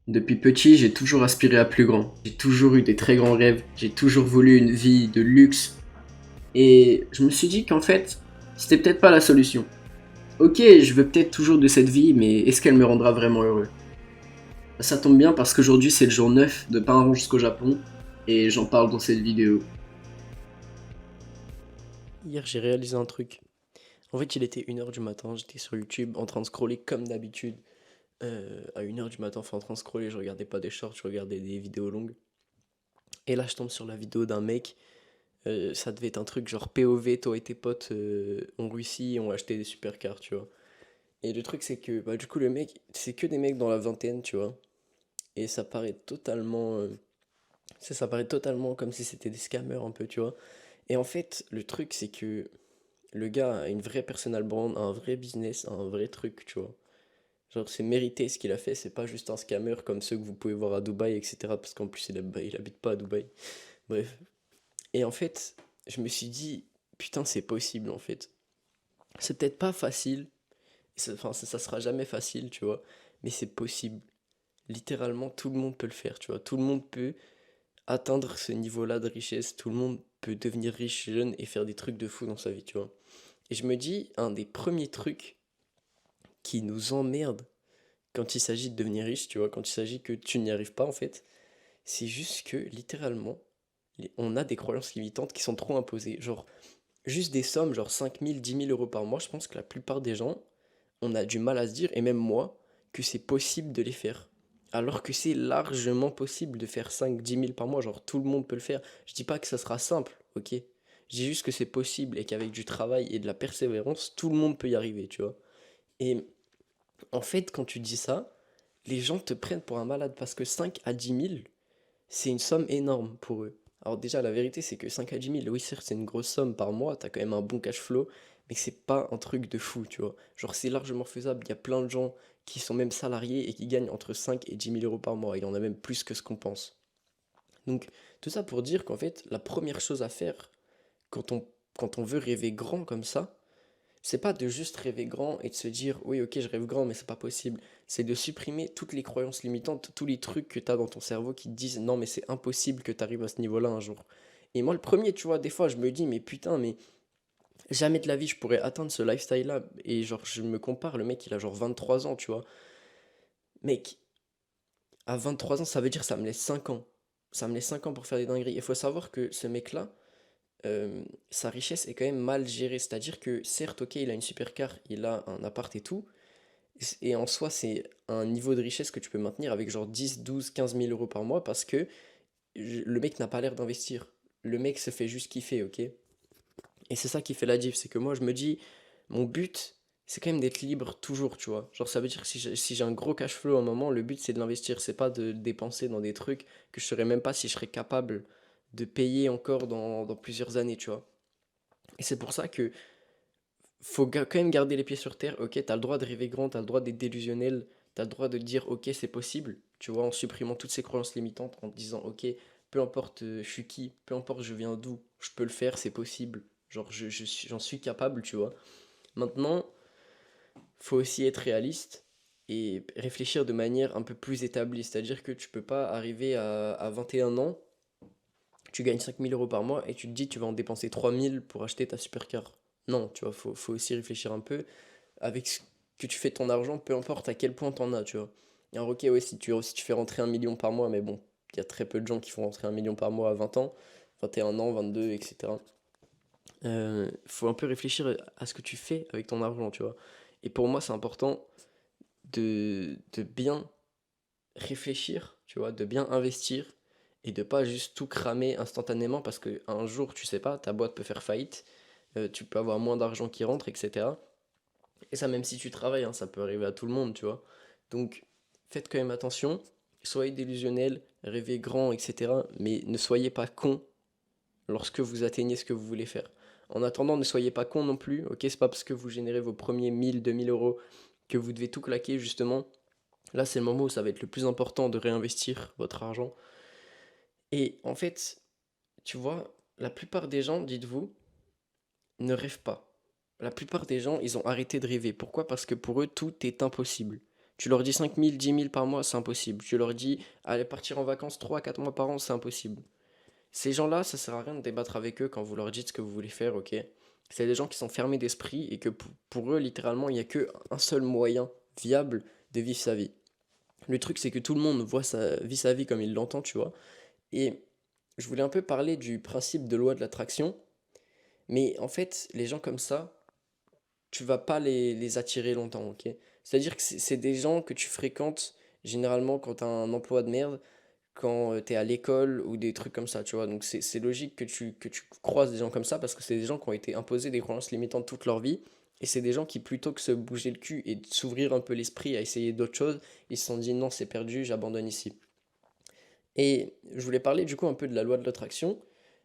Depuis petit, j'ai toujours aspiré à plus grand. J'ai toujours eu des très grands rêves. J'ai toujours voulu une vie de luxe. Et je me suis dit qu'en fait, c'était peut-être pas la solution. Ok, je veux peut-être toujours de cette vie, mais est-ce qu'elle me rendra vraiment heureux? Ça tombe bien parce qu'aujourd'hui c'est le jour 9 de Pain Rond jusqu'au Japon et j'en parle dans cette vidéo. Hier, j'ai réalisé un truc. En fait, il était 1 heure du matin, j'étais sur YouTube en train de scroller comme d'habitude. À 1 heure du matin, enfin en train de scroller, je regardais pas des shorts, je regardais des vidéos longues. Et là, je tombe sur la vidéo d'un mec. Ça devait être un truc genre POV, toi et tes potes ont réussi et ont acheté des supercars, tu vois. Et le truc, c'est que bah, du coup, le mec, c'est que des mecs dans la vingtaine, tu vois. Et ça paraît totalement. Ça paraît totalement comme si c'était des scammers un peu, tu vois. Et en fait, le truc, c'est que le gars a une vraie personal brand, un vrai business, un vrai truc, tu vois. Genre, c'est mérité ce qu'il a fait, c'est pas juste un scammer comme ceux que vous pouvez voir à Dubaï, etc. Parce qu'en plus, il habite pas à Dubaï. Bref. Et en fait, je me suis dit, putain, c'est possible en fait. C'est peut-être pas facile, enfin, ça sera jamais facile, tu vois, mais c'est possible. Littéralement, tout le monde peut le faire, tu vois. Tout le monde peut atteindre ce niveau-là de richesse, tout le monde peut devenir riche jeune et faire des trucs de fou dans sa vie, tu vois. Et je me dis, un des premiers trucs qui nous emmerde quand il s'agit de devenir riche, tu vois, quand il s'agit que tu n'y arrives pas en fait, c'est juste que littéralement, on a des croyances limitantes qui sont trop imposées. Genre, juste des sommes, genre 5 000, 10 000 euros par mois, je pense que la plupart des gens, on a du mal à se dire, et même moi, que c'est possible de les faire. Alors que c'est largement possible de faire 5, 10 000 par mois, genre tout le monde peut le faire. Je dis pas que ça sera simple, ok? Je dis juste que c'est possible et qu'avec du travail et de la persévérance, tout le monde peut y arriver, tu vois. Et en fait, quand tu dis ça, les gens te prennent pour un malade parce que 5 à 10 000, c'est une somme énorme pour eux. Alors déjà, la vérité, c'est que 5 à 10 000, oui, certes, c'est une grosse somme par mois, t'as quand même un bon cash flow, mais c'est pas un truc de fou, tu vois. Genre, c'est largement faisable. Il y a plein de gens qui sont même salariés et qui gagnent entre 5 et 10 000 euros par mois. Il y en a même plus que ce qu'on pense. Donc, tout ça pour dire qu'en fait, la première chose à faire quand on, quand on veut rêver grand comme ça, c'est pas de juste rêver grand et de se dire oui ok je rêve grand mais c'est pas possible. C'est de supprimer toutes les croyances limitantes, tous les trucs que t'as dans ton cerveau qui te disent non mais c'est impossible que t'arrives à ce niveau-là un jour. Et moi le premier tu vois des fois je me dis mais putain mais jamais de la vie je pourrais atteindre ce lifestyle là. Et genre je me compare, le mec il a genre 23 ans tu vois. Mec, à 23 ans ça veut dire ça me laisse 5 ans. Ça me laisse 5 ans pour faire des dingueries. Il faut savoir que ce mec là, sa richesse est quand même mal gérée. C'est-à-dire que certes ok il a une supercar, il a un appart et tout. Et en soi, c'est un niveau de richesse que tu peux maintenir avec genre 10, 12, 15 000 euros par mois parce que le mec n'a pas l'air d'investir. Le mec se fait juste kiffer, ok? Et c'est ça qui fait la diff, c'est que moi je me dis, mon but, c'est quand même d'être libre toujours, tu vois. Genre ça veut dire que si j'ai un gros cash flow à un moment, le but c'est de l'investir, c'est pas de dépenser dans des trucs que je saurais même pas si je serais capable de payer encore dans plusieurs années, tu vois. Et c'est pour ça que faut quand même garder les pieds sur terre. Ok, t'as le droit de rêver grand, t'as le droit d'être délusionnel, t'as le droit de dire ok, c'est possible. Tu vois, en supprimant toutes ces croyances limitantes, en te disant ok, peu importe je suis qui, peu importe je viens d'où, je peux le faire, c'est possible. Genre, j'en suis capable, tu vois. Maintenant, faut aussi être réaliste et réfléchir de manière un peu plus établie. C'est-à-dire que tu peux pas arriver à 21 ans, tu gagnes 5 000 euros par mois et tu te dis tu vas en dépenser 3 000 pour acheter ta supercar. Non, tu vois, faut aussi réfléchir un peu avec ce que tu fais de ton argent, peu importe à quel point t'en as, tu vois. Alors ok, ouais, si tu fais rentrer 1 million par mois, mais bon, il y a très peu de gens qui font rentrer 1 million par mois à 20 ans, 21 ans, 22, etc. Faut un peu réfléchir à ce que tu fais avec ton argent, tu vois. Et pour moi, c'est important de bien réfléchir, tu vois, de bien investir et de pas juste tout cramer instantanément parce que un jour, tu sais pas, ta boîte peut faire faillite, tu peux avoir moins d'argent qui rentre, etc. Et ça, même si tu travailles, hein, ça peut arriver à tout le monde, tu vois. Donc, faites quand même attention, soyez délusionnel, rêvez grand, etc. Mais ne soyez pas con lorsque vous atteignez ce que vous voulez faire. En attendant, ne soyez pas con non plus, ok? C'est pas parce que vous générez vos premiers 1 000, 2 000 euros que vous devez tout claquer, justement. Là, c'est le moment où ça va être le plus important de réinvestir votre argent. Et en fait, tu vois, la plupart des gens, dites-vous, ne rêvent pas. La plupart des gens, ils ont arrêté de rêver. Pourquoi? Parce que pour eux, tout est impossible. Tu leur dis 5 000, 10 000 par mois, c'est impossible. Tu leur dis, allez partir en vacances 3, 4 mois par an, c'est impossible. Ces gens-là, ça sert à rien de débattre avec eux quand vous leur dites ce que vous voulez faire, ok? C'est des gens qui sont fermés d'esprit et que pour eux, littéralement, il n'y a qu'un seul moyen viable de vivre sa vie. Le truc, c'est que tout le monde vit sa vie comme il l'entend, tu vois. Et je voulais un peu parler du principe de loi de l'attraction, mais en fait, les gens comme ça, tu vas pas les attirer longtemps, ok? C'est-à-dire que c'est des gens que tu fréquentes généralement quand tu as un emploi de merde, quand tu es à l'école ou des trucs comme ça, tu vois. Donc c'est logique que tu croises des gens comme ça parce que c'est des gens qui ont été imposés des croyances limitantes toute leur vie. Et c'est des gens qui, plutôt que se bouger le cul et de s'ouvrir un peu l'esprit à essayer d'autres choses, ils se sont dit non, c'est perdu, j'abandonne ici. Et je voulais parler du coup un peu de la loi de l'attraction,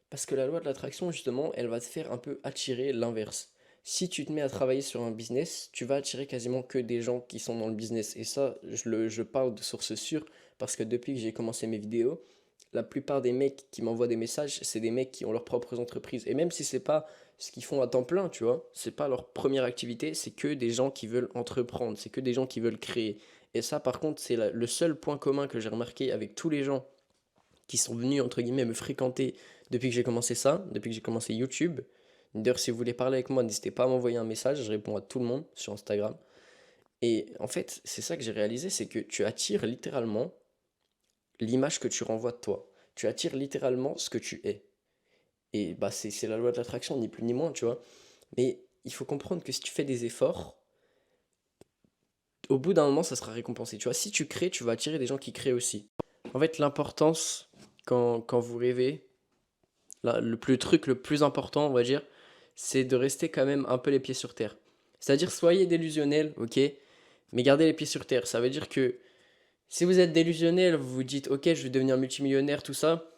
parce que la loi de l'attraction, justement, elle va te faire un peu attirer l'inverse. Si tu te mets à travailler sur un business, tu vas attirer quasiment que des gens qui sont dans le business. Et ça, je parle de source sûre, parce que depuis que j'ai commencé mes vidéos, la plupart des mecs qui m'envoient des messages, c'est des mecs qui ont leurs propres entreprises. Et même si c'est pas ce qu'ils font à temps plein, tu vois, c'est pas leur première activité, c'est que des gens qui veulent entreprendre, c'est que des gens qui veulent créer. Et ça, par contre, c'est le seul point commun que j'ai remarqué avec tous les gens qui sont venus, entre guillemets, me fréquenter depuis que j'ai commencé ça, depuis que j'ai commencé YouTube. D'ailleurs, si vous voulez parler avec moi, n'hésitez pas à m'envoyer un message, je réponds à tout le monde sur Instagram. Et en fait, c'est ça que j'ai réalisé, c'est que tu attires littéralement l'image que tu renvoies de toi. Tu attires littéralement ce que tu es. Et bah c'est la loi de l'attraction, ni plus ni moins, tu vois. Mais il faut comprendre que si tu fais des efforts, au bout d'un moment, ça sera récompensé. Tu vois, si tu crées, tu vas attirer des gens qui créent aussi. En fait, l'importance, quand vous rêvez, le truc le plus important, on va dire, c'est de rester quand même un peu les pieds sur terre. C'est-à-dire, soyez délusionnel, ok, mais gardez les pieds sur terre. Ça veut dire que si vous êtes délusionnel, vous vous dites, ok, je vais devenir multimillionnaire, tout ça,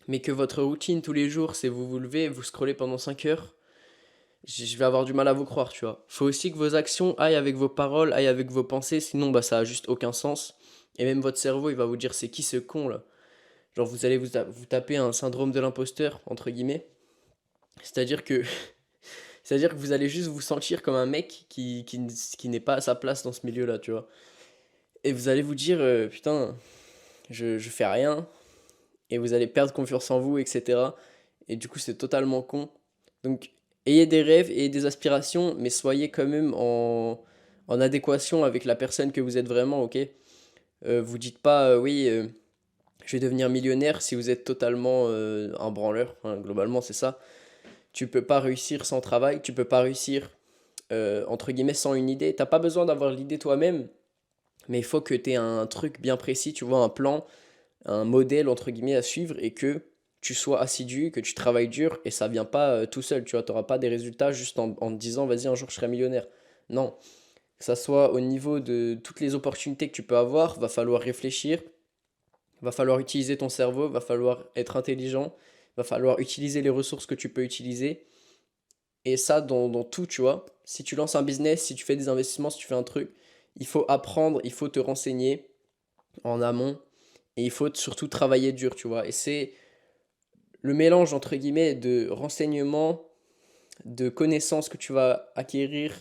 mais que votre routine tous les jours, c'est vous vous levez, vous scrollez pendant 5 heures, je vais avoir du mal à vous croire, tu vois. Faut aussi que vos actions aillent avec vos paroles, aillent avec vos pensées, sinon bah ça a juste aucun sens. Et même votre cerveau, il va vous dire c'est qui ce con là. Genre vous allez vous taper un syndrome de l'imposteur, entre guillemets. C'est-à-dire que, c'est-à-dire que vous allez juste vous sentir comme un mec qui n'est pas à sa place dans ce milieu-là, tu vois. Et vous allez vous dire, putain, je fais rien. Et vous allez perdre confiance en vous, etc. Et du coup, c'est totalement con. Donc, ayez des rêves et des aspirations, mais soyez quand même en adéquation avec la personne que vous êtes vraiment, ok? Vous dites pas, oui, je vais devenir millionnaire si vous êtes totalement un branleur, hein, globalement, c'est ça. Tu peux pas réussir sans travail, tu peux pas réussir, entre guillemets, sans une idée. T'as pas besoin d'avoir l'idée toi-même, mais il faut que tu aies un truc bien précis, tu vois, un plan, un modèle entre guillemets à suivre et que tu sois assidu, que tu travailles dur et ça vient pas tout seul, tu vois, tu n'auras pas des résultats juste en te disant vas-y un jour je serai millionnaire. Non, que ça soit au niveau de toutes les opportunités que tu peux avoir, va falloir réfléchir, va falloir utiliser ton cerveau, va falloir être intelligent, va falloir utiliser les ressources que tu peux utiliser et ça dans tout, tu vois. Si tu lances un business, si tu fais des investissements, si tu fais un truc, il faut apprendre, il faut te renseigner en amont et il faut surtout travailler dur, tu vois. Et c'est le mélange, entre guillemets, de renseignements, de connaissances que tu vas acquérir,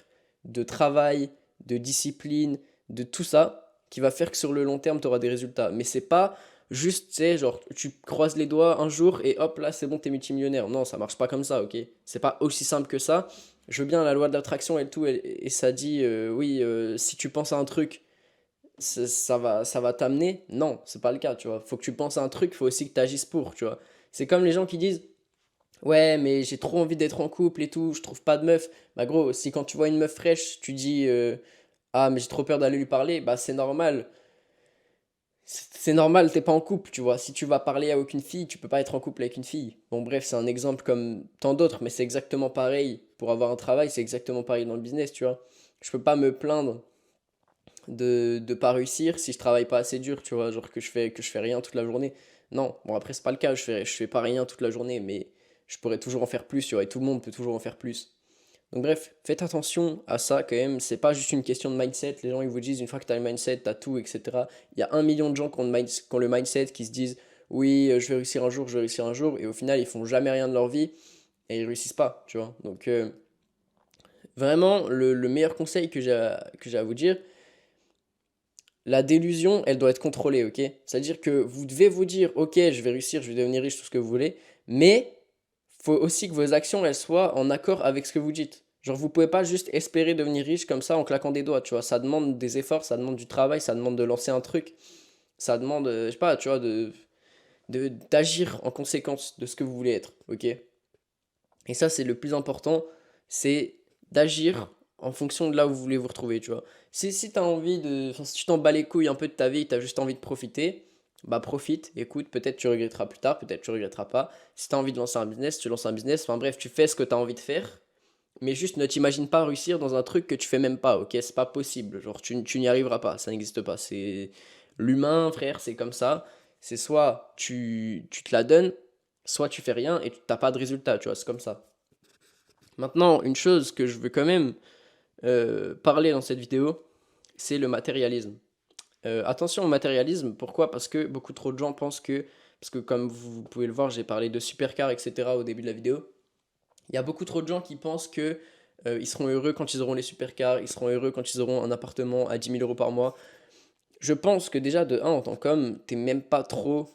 de travail, de discipline, de tout ça, qui va faire que sur le long terme, tu auras des résultats. Mais c'est pas juste, tu sais, genre, tu croises les doigts un jour et hop, là, c'est bon, t'es multimillionnaire. Non, ça marche pas comme ça, ok? C'est pas aussi simple que ça. Je veux bien la loi de l'attraction et tout, et ça dit, oui, si tu penses à un truc, ça va t'amener. Non, c'est pas le cas, tu vois. Faut que tu penses à un truc, faut aussi que tu agisses pour, tu vois. C'est comme les gens qui disent, ouais, mais j'ai trop envie d'être en couple et tout, je trouve pas de meuf. Bah gros, si quand tu vois une meuf fraîche, tu dis, ah, mais j'ai trop peur d'aller lui parler, bah c'est normal. C'est normal, t'es pas en couple, tu vois. Si tu vas parler à aucune fille, tu peux pas être en couple avec une fille. Bon, bref, c'est un exemple comme tant d'autres, mais c'est exactement pareil. Pour avoir un travail, c'est exactement pareil dans le business, tu vois. Je peux pas me plaindre de pas réussir si je travaille pas assez dur, tu vois, genre que je fais rien toute la journée. Non, bon après c'est pas le cas, je fais pas rien toute la journée, mais je pourrais toujours en faire plus, tu vois, et tout le monde peut toujours en faire plus. Donc bref, faites attention à ça quand même, c'est pas juste une question de mindset, les gens ils vous disent une fois que t'as le mindset, t'as tout, etc. Il y a 1 million de gens qui ont le mindset, qui se disent oui, je vais réussir un jour, je vais réussir un jour, et au final ils font jamais rien de leur vie, et ils réussissent pas, tu vois. Donc vraiment, le meilleur conseil que j'ai à vous dire, la délusion, elle doit être contrôlée, ok? C'est-à-dire que vous devez vous dire, ok, je vais réussir, je vais devenir riche, tout ce que vous voulez, mais faut aussi que vos actions, elles soient en accord avec ce que vous dites. Genre, vous pouvez pas juste espérer devenir riche comme ça en claquant des doigts, tu vois. Ça demande des efforts, ça demande du travail, ça demande de lancer un truc, ça demande, je sais pas, tu vois, d'agir en conséquence de ce que vous voulez être, ok? Et ça, c'est le plus important, c'est d'agir en fonction de là où vous voulez vous retrouver, tu vois. Si t'as envie de... Enfin, si tu t'en bats les couilles un peu de ta vie, t'as juste envie de profiter, bah profite, écoute, peut-être tu regretteras plus tard, peut-être tu regretteras pas. Si t'as envie de lancer un business, tu lances un business, enfin bref, tu fais ce que t'as envie de faire, mais juste ne t'imagine pas réussir dans un truc que tu fais même pas, ok? C'est pas possible, genre tu n'y arriveras pas, ça n'existe pas. C'est l'humain, frère, c'est comme ça. C'est soit tu te la donnes, soit tu fais rien et tu t'as pas de résultat, tu vois, c'est comme ça. Maintenant, une chose que je veux quand même parler dans cette vidéo, c'est le matérialisme. Attention au matérialisme, pourquoi? Parce que beaucoup trop de gens pensent que, parce que comme vous pouvez le voir, j'ai parlé de supercar, etc. au début de la vidéo, il y a beaucoup trop de gens qui pensent que ils seront heureux quand ils auront les supercars, ils seront heureux quand ils auront un appartement à 10 000 € par mois. Je pense que déjà, de un en tant qu'homme, t'es même pas trop...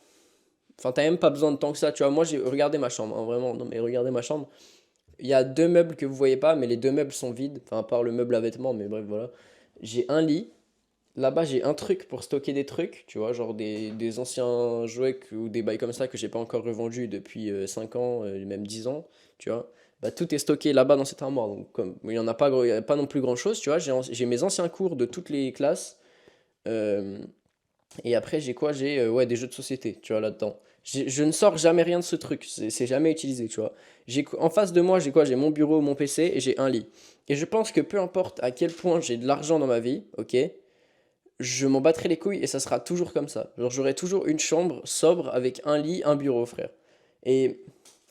Enfin, t'as même pas besoin de tant que ça, tu vois. Moi, j'ai regardé ma chambre, hein, vraiment, non mais regardez ma chambre. Il y a deux meubles que vous voyez pas, mais les deux meubles sont vides. Enfin, à part le meuble à vêtements, mais bref, voilà. J'ai un lit. Là-bas, j'ai un truc pour stocker des trucs, tu vois, genre des anciens jouets ou des bails comme ça que j'ai pas encore revendus depuis 5 ans, même 10 ans, tu vois. Bah, tout est stocké là-bas dans cette armoire. Donc, comme il y en a pas, il y a pas non plus grand-chose, tu vois. J'ai mes anciens cours de toutes les classes. euh, et après, j'ai quoi? J'ai ouais, des jeux de société, tu vois, là-dedans. Je ne sors jamais rien de ce truc, c'est jamais utilisé, tu vois. En face de moi, j'ai quoi? J'ai mon bureau, mon PC et j'ai un lit. Et je pense que peu importe à quel point j'ai de l'argent dans ma vie, ok, je m'en battrai les couilles et ça sera toujours comme ça. Genre, j'aurai toujours une chambre sobre avec un lit, un bureau, frère. Et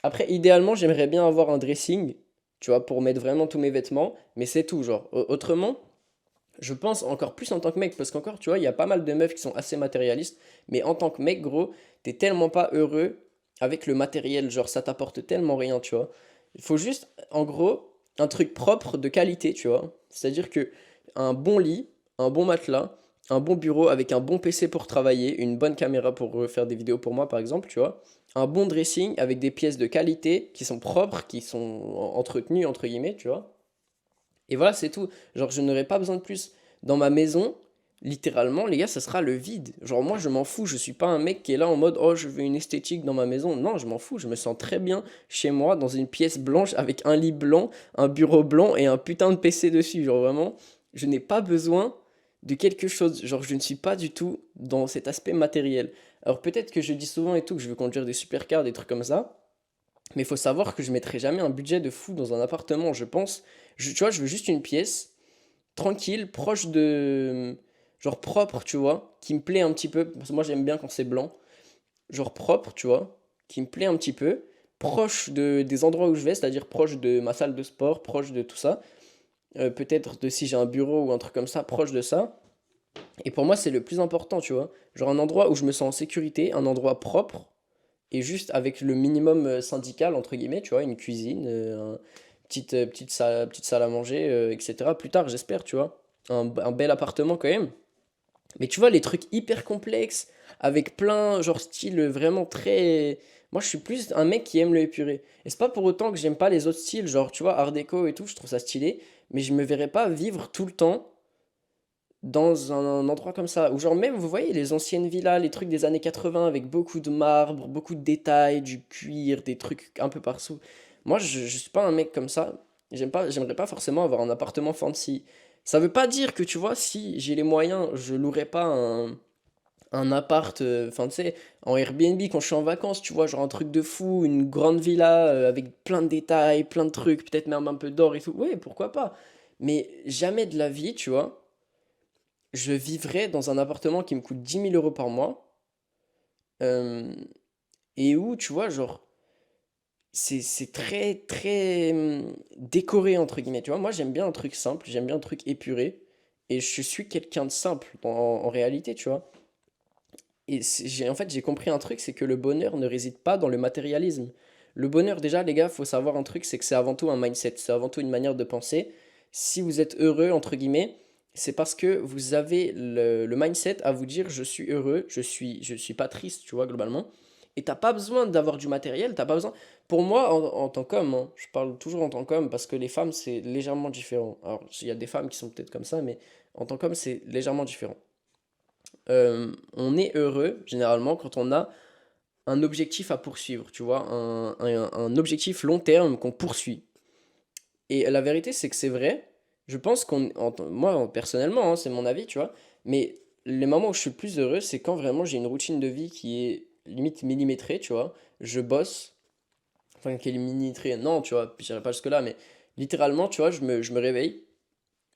après, idéalement, j'aimerais bien avoir un dressing, tu vois, pour mettre vraiment tous mes vêtements, mais c'est tout, genre. Autrement, je pense encore plus en tant que mec, parce qu'encore, tu vois, il y a pas mal de meufs qui sont assez matérialistes, mais en tant que mec, gros, t'es tellement pas heureux avec le matériel, genre ça t'apporte tellement rien, tu vois. Il faut juste, en gros, un truc propre de qualité, tu vois. C'est-à-dire que un bon lit, un bon matelas, un bon bureau avec un bon PC pour travailler, une bonne caméra pour faire des vidéos pour moi, par exemple, tu vois. Un bon dressing avec des pièces de qualité qui sont propres, qui sont entretenues, entre guillemets, tu vois. Et voilà, c'est tout. Genre, je n'aurai pas besoin de plus. Dans ma maison, littéralement, les gars, ça sera le vide. Genre, moi, je m'en fous. Je suis pas un mec qui est là en mode, oh, je veux une esthétique dans ma maison. Non, je m'en fous. Je me sens très bien chez moi, dans une pièce blanche, avec un lit blanc, un bureau blanc et un putain de PC dessus. Genre, vraiment, je n'ai pas besoin de quelque chose. Genre, je ne suis pas du tout dans cet aspect matériel. Alors, peut-être que je dis souvent et tout que je veux conduire des supercars, des trucs comme ça. Mais il faut savoir que je mettrai jamais un budget de fou dans un appartement, je pense. Tu vois, je veux juste une pièce, tranquille, proche de... Genre propre, tu vois, qui me plaît un petit peu, parce que moi j'aime bien quand c'est blanc. Genre propre, tu vois, qui me plaît un petit peu, proche des endroits où je vais, c'est-à-dire proche de ma salle de sport, proche de tout ça. Peut-être de si j'ai un bureau ou un truc comme ça, proche de ça. Et pour moi, c'est le plus important, tu vois. Genre un endroit où je me sens en sécurité, un endroit propre, et juste avec le minimum syndical, entre guillemets, tu vois, une cuisine, petite salle à manger, etc. Plus tard, j'espère, tu vois. Un bel appartement quand même. Mais tu vois, les trucs hyper complexes, avec plein, genre style vraiment très... Moi, je suis plus un mec qui aime le épuré. Et c'est pas pour autant que j'aime pas les autres styles, genre, tu vois, art déco et tout, je trouve ça stylé. Mais je me verrais pas vivre tout le temps dans un endroit comme ça, où genre même, vous voyez, les anciennes villas, les trucs des années 80 avec beaucoup de marbre, beaucoup de détails, du cuir, des trucs un peu partout. Moi, je suis pas un mec comme ça. J'aimerais pas forcément avoir un appartement fancy. Ça veut pas dire que, tu vois, si j'ai les moyens, je louerais pas un appart, enfin, tu sais, en Airbnb quand je suis en vacances, tu vois, genre un truc de fou, une grande villa avec plein de détails, plein de trucs, peut-être même un peu d'or et tout. Ouais, pourquoi pas. Mais jamais de la vie, tu vois, je vivrais dans un appartement qui me coûte 10 000 € par mois, euh, et où, tu vois, genre, c'est très, très décoré, entre guillemets, tu vois. Moi, j'aime bien un truc simple, j'aime bien un truc épuré, et je suis quelqu'un de simple en réalité, tu vois. Et en fait, j'ai compris un truc, c'est que le bonheur ne réside pas dans le matérialisme. Le bonheur, déjà, les gars, faut savoir un truc, c'est que c'est avant tout un mindset, c'est avant tout une manière de penser. Si vous êtes heureux, entre guillemets, c'est parce que vous avez le mindset à vous dire je suis heureux, je suis pas triste, tu vois, globalement. Et t'as pas besoin d'avoir du matériel, t'as pas besoin. Pour moi, en tant qu'homme, hein, je parle toujours en tant qu'homme parce que les femmes, c'est légèrement différent. Alors, il y a des femmes qui sont peut-être comme ça, mais en tant qu'homme, c'est légèrement différent. On est heureux, généralement, quand on a un objectif à poursuivre, tu vois, un objectif long terme qu'on poursuit. Et la vérité, c'est que c'est vrai. Je pense moi, personnellement, hein, c'est mon avis, tu vois. Mais les moments où je suis le plus heureux, c'est quand vraiment j'ai une routine de vie qui est limite millimétrée, tu vois. Je bosse, enfin, qui est millimétrée, non, tu vois, je dirais pas jusque-là, mais littéralement, tu vois, je me réveille,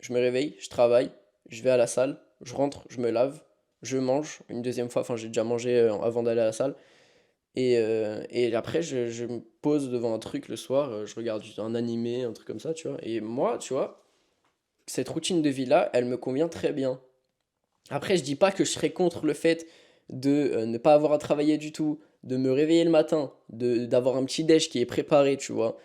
je travaille, je vais à la salle, je rentre, je me lave, je mange une deuxième fois, enfin, j'ai déjà mangé avant d'aller à la salle. Et après, je me pose devant un truc le soir, je regarde un animé, un truc comme ça, tu vois. Et moi, tu vois, cette routine de vie-là, elle me convient très bien. Après, je dis pas que je serais contre le fait de ne pas avoir à travailler du tout, de me réveiller le matin, d'avoir un petit déj qui est préparé, tu vois,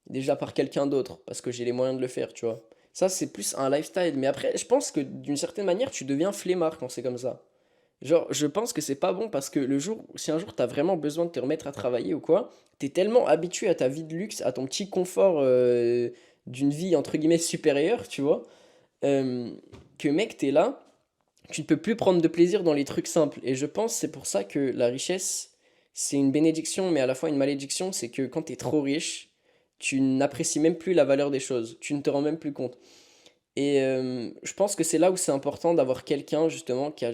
déjà par quelqu'un d'autre, parce que j'ai les moyens de le faire, tu vois. Ça, c'est plus un lifestyle. Mais après, je pense que d'une certaine manière, tu deviens flemmard quand c'est comme ça. Genre, je pense que c'est pas bon parce que si un jour t'as vraiment besoin de te remettre à travailler ou quoi, t'es tellement habitué à ta vie de luxe, à ton petit confort d'une vie entre guillemets supérieure, tu vois, euh, que mec, t'es là, tu ne peux plus prendre de plaisir dans les trucs simples. Et je pense c'est pour ça que la richesse, c'est une bénédiction, mais à la fois une malédiction, c'est que quand t'es trop riche, tu n'apprécies même plus la valeur des choses, tu ne te rends même plus compte. Et je pense que c'est là où c'est important d'avoir quelqu'un justement qui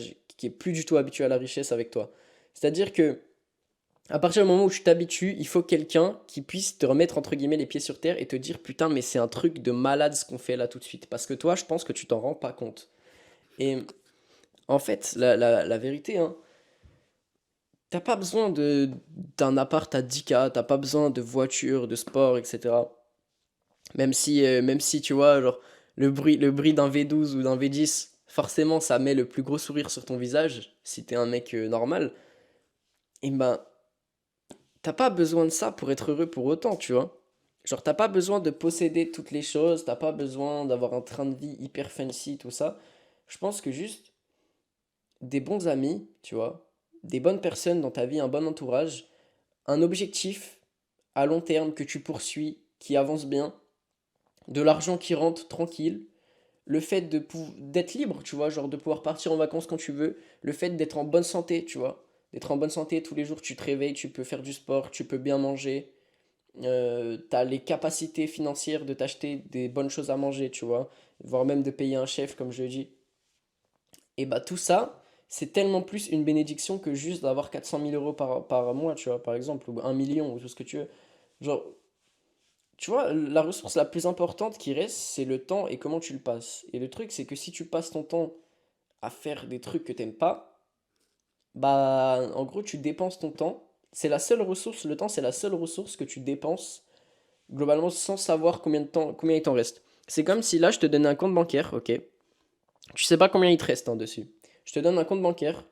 est plus du tout habitué à la richesse avec toi. C'est-à-dire que à partir du moment où tu t'habitues, il faut quelqu'un qui puisse te remettre entre guillemets les pieds sur terre et te dire putain mais c'est un truc de malade ce qu'on fait là tout de suite. Parce que toi je pense que tu t'en rends pas compte. Et en fait la vérité, hein, t'as pas besoin d'un appart à 10K, t'as pas besoin de voiture, de sport, etc. Même si tu vois, genre, le bruit d'un V12 ou d'un V10, forcément, ça met le plus gros sourire sur ton visage, si t'es un mec normal, et ben, t'as pas besoin de ça pour être heureux pour autant, tu vois. Genre, t'as pas besoin de posséder toutes les choses, t'as pas besoin d'avoir un train de vie hyper fancy, tout ça. Je pense que juste des bons amis, tu vois, des bonnes personnes dans ta vie, un bon entourage, un objectif à long terme que tu poursuis, qui avance bien, de l'argent qui rentre tranquille, le fait d'être libre, tu vois, genre de pouvoir partir en vacances quand tu veux, le fait d'être en bonne santé, tu vois, d'être en bonne santé tous les jours, tu te réveilles, tu peux faire du sport, tu peux bien manger, t'as les capacités financières de t'acheter des bonnes choses à manger, tu vois, voire même de payer un chef, comme je le dis. Et bah tout ça, c'est tellement plus une bénédiction que juste d'avoir 400 000 € par mois, tu vois, par exemple, ou 1 million, ou tout ce que tu veux. Genre, tu vois, la ressource la plus importante qui reste, c'est le temps et comment tu le passes. Et le truc, c'est que si tu passes ton temps à faire des trucs que t'aimes pas, bah, en gros, tu dépenses ton temps. C'est la seule ressource, le temps, c'est la seule ressource que tu dépenses globalement sans savoir combien de temps, combien il t'en reste. C'est comme si là, je te donnais un compte bancaire, ok? Tu sais pas combien il te reste hein, dessus. Je te donne un compte bancaire,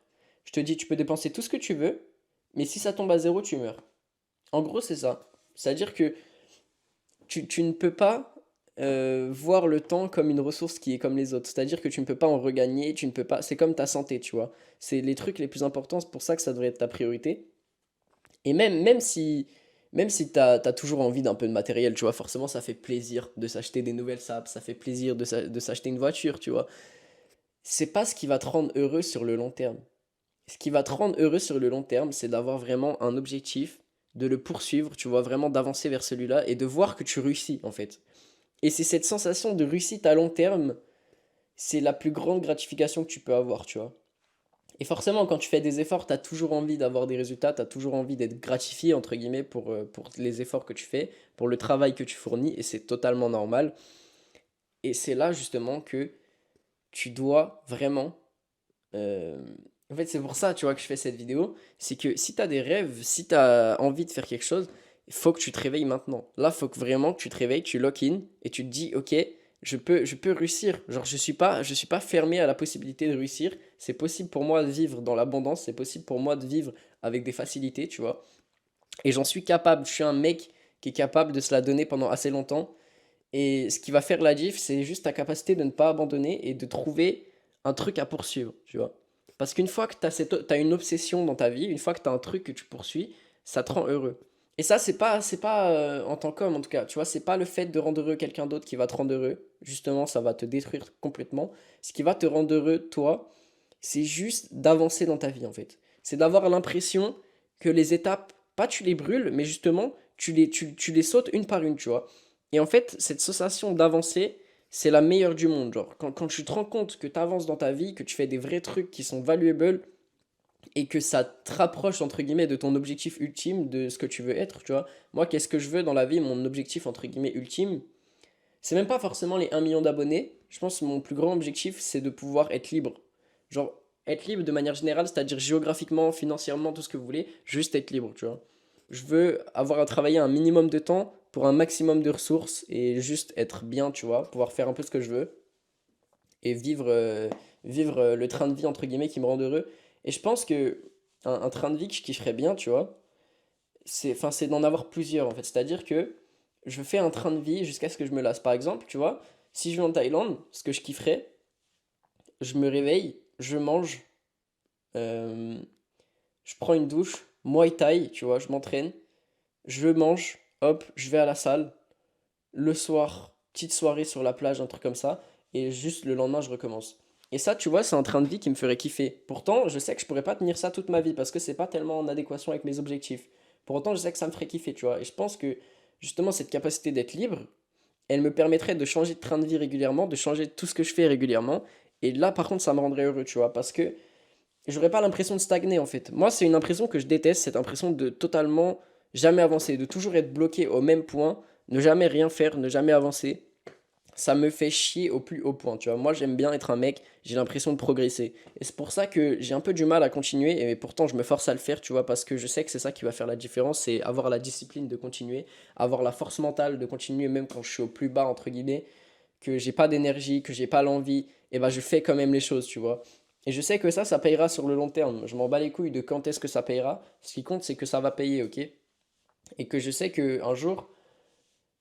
je te dis, tu peux dépenser tout ce que tu veux, mais si ça tombe à zéro, tu meurs. En gros, c'est ça. C'est-à-dire que tu ne peux pas voir le temps comme une ressource qui est comme les autres. C'est-à-dire que tu ne peux pas en regagner, tu ne peux pas. C'est comme ta santé, tu vois. C'est les trucs les plus importants, c'est pour ça que ça devrait être ta priorité. Et même si t'as toujours envie d'un peu de matériel, tu vois, forcément ça fait plaisir de s'acheter des nouvelles sapes, ça fait plaisir de s'acheter une voiture, tu vois. C'est pas ce qui va te rendre heureux sur le long terme. Ce qui va te rendre heureux sur le long terme, c'est d'avoir vraiment un objectif, de le poursuivre, tu vois, vraiment d'avancer vers celui-là et de voir que tu réussis en fait. Et c'est cette sensation de réussite à long terme, c'est la plus grande gratification que tu peux avoir, tu vois. Et forcément, quand tu fais des efforts, tu as toujours envie d'avoir des résultats, tu as toujours envie d'être gratifié, entre guillemets, pour les efforts que tu fais, pour le travail que tu fournis, et c'est totalement normal. Et c'est là, justement, que tu dois vraiment... euh, En fait, c'est pour ça, tu vois, que je fais cette vidéo. C'est que si tu as des rêves, si tu as envie de faire quelque chose, il faut que tu te réveilles maintenant. Là, il faut que vraiment que tu te réveilles, tu lock in, et tu te dis, ok, je peux réussir. Genre, je suis pas fermé à la possibilité de réussir. C'est possible pour moi de vivre dans l'abondance. C'est possible pour moi de vivre avec des facilités, tu vois. Et j'en suis capable. Je suis un mec qui est capable de se la donner pendant assez longtemps. Et ce qui va faire la diff, c'est juste ta capacité de ne pas abandonner et de trouver un truc à poursuivre, tu vois. Parce qu'une fois que t'as une obsession dans ta vie, une fois que tu as un truc que tu poursuis, ça te rend heureux. Et ça, c'est pas en tant qu'homme, en tout cas, tu vois, c'est pas le fait de rendre heureux quelqu'un d'autre qui va te rendre heureux. Justement, ça va te détruire complètement. Ce qui va te rendre heureux, toi, c'est juste d'avancer dans ta vie, en fait. C'est d'avoir l'impression que les étapes, pas tu les brûles, mais justement, tu les sautes une par une, tu vois. Et en fait, cette sensation d'avancer, c'est la meilleure du monde. Genre, quand tu te rends compte que tu avances dans ta vie, que tu fais des vrais trucs qui sont valuables et que ça te rapproche, entre guillemets, de ton objectif ultime, de ce que tu veux être, tu vois. Moi, qu'est-ce que je veux dans la vie, mon objectif, entre guillemets, ultime, c'est même pas forcément les 1 million d'abonnés. Je pense que mon plus grand objectif, c'est de pouvoir être libre. Genre, être libre de manière générale, c'est-à-dire géographiquement, financièrement, tout ce que vous voulez, juste être libre, tu vois. Je veux avoir à travailler un minimum de temps pour un maximum de ressources et juste être bien, tu vois, pouvoir faire un peu ce que je veux et vivre le train de vie, entre guillemets, qui me rend heureux. Et je pense que un train de vie que je kifferais bien, tu vois, c'est d'en avoir plusieurs, en fait. C'est-à-dire que je fais un train de vie jusqu'à ce que je me lasse. Par exemple, tu vois, si je vais en Thaïlande, ce que je kifferais, je me réveille, je mange, euh, je prends une douche, Muay Thai, tu vois, je m'entraîne, je mange, hop, je vais à la salle, le soir, petite soirée sur la plage, un truc comme ça, et juste le lendemain, je recommence. Et ça, tu vois, c'est un train de vie qui me ferait kiffer. Pourtant, je sais que je pourrais pas tenir ça toute ma vie parce que c'est pas tellement en adéquation avec mes objectifs. Pour autant, je sais que ça me ferait kiffer, tu vois. Et je pense que justement, cette capacité d'être libre, elle me permettrait de changer de train de vie régulièrement, de changer tout ce que je fais régulièrement. Et là, par contre, ça me rendrait heureux, tu vois, parce que j'aurais pas l'impression de stagner en fait. Moi, c'est une impression que je déteste, cette impression de totalement jamais avancer, de toujours être bloqué au même point, ne jamais rien faire, ne jamais avancer. Ça me fait chier au plus haut point, tu vois. Moi, j'aime bien être un mec, j'ai l'impression de progresser. Et c'est pour ça que j'ai un peu du mal à continuer, et pourtant je me force à le faire, tu vois, parce que je sais que c'est ça qui va faire la différence, c'est avoir la discipline de continuer, avoir la force mentale de continuer, même quand je suis au plus bas, entre guillemets, que j'ai pas d'énergie, que j'ai pas l'envie, et ben je fais quand même les choses, tu vois. Et je sais que ça payera sur le long terme. Je m'en bats les couilles de quand est-ce que ça payera. Ce qui compte, c'est que ça va payer, ok? Et que je sais que un jour,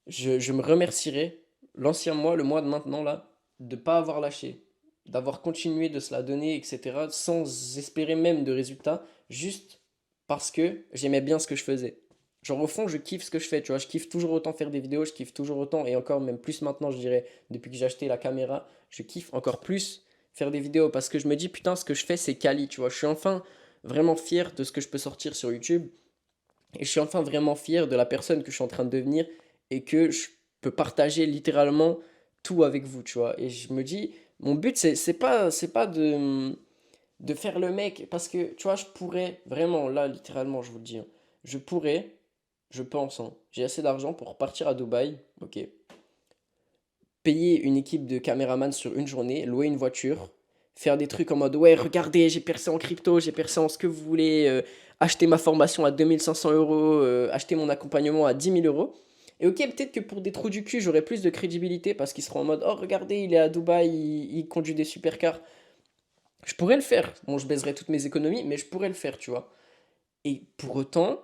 je me remercierai, l'ancien moi, le moi de maintenant, là, de pas avoir lâché, d'avoir continué de se la donner, etc., sans espérer même de résultats, juste parce que j'aimais bien ce que je faisais. Genre au fond, je kiffe ce que je fais, tu vois, je kiffe toujours autant faire des vidéos, je kiffe toujours autant, et encore même plus maintenant, je dirais, depuis que j'ai acheté la caméra, je kiffe encore plus faire des vidéos, parce que je me dis, putain, ce que je fais, c'est quali, tu vois, je suis enfin vraiment fier de ce que je peux sortir sur YouTube, et je suis enfin vraiment fier de la personne que je suis en train de devenir, et que je peux partager littéralement tout avec vous, tu vois. Et je me dis, mon but, c'est pas de faire le mec, parce que, tu vois, je pourrais, vraiment, là, littéralement, je vous le dis, hein, je pourrais, je pense, hein, j'ai assez d'argent pour partir à Dubaï, ok, payer une équipe de caméramans sur une journée, louer une voiture, faire des trucs en mode ouais, regardez, j'ai percé en crypto, j'ai percé en ce que vous voulez, acheter ma formation à 2 500 euros, acheter mon accompagnement à 10 000 euros. Et ok, peut-être que pour des trous du cul, j'aurais plus de crédibilité parce qu'ils seront en mode oh, regardez, il est à Dubaï, il conduit des supercars. Je pourrais le faire. Bon, je baiserais toutes mes économies, mais je pourrais le faire, tu vois. Et pour autant,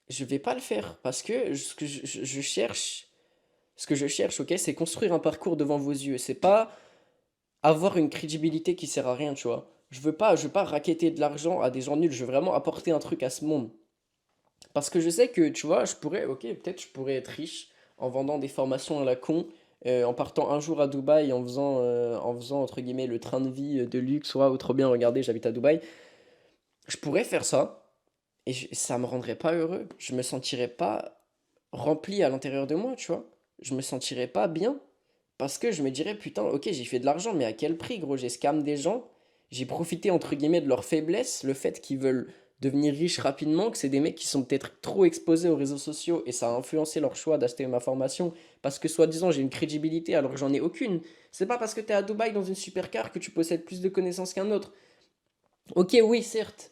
je vais pas le faire parce que ce que je cherche, ce que je cherche, ok, c'est construire un parcours devant vos yeux. C'est pas avoir une crédibilité qui sert à rien, tu vois. Je veux pas racketter de l'argent à des gens nuls, je veux vraiment apporter un truc à ce monde. Parce que je sais que, tu vois, ok, peut-être je pourrais être riche en vendant des formations à la con, en partant un jour à Dubaï, en faisant, entre guillemets, le train de vie de luxe, waouh, trop bien, regardez, j'habite à Dubaï. Je pourrais faire ça, et ça me rendrait pas heureux. Je me sentirais pas rempli à l'intérieur de moi, tu vois. Je me sentirais pas bien. Parce que je me dirais, putain, ok, j'ai fait de l'argent, mais à quel prix, gros? J'ai scam des gens, j'ai profité, entre guillemets, de leur faiblesse, le fait qu'ils veulent devenir riches rapidement, que c'est des mecs qui sont peut-être trop exposés aux réseaux sociaux et ça a influencé leur choix d'acheter ma formation parce que soi-disant j'ai une crédibilité alors que j'en ai aucune. C'est pas parce que t'es à Dubaï dans une supercar que tu possèdes plus de connaissances qu'un autre. Ok, oui, certes,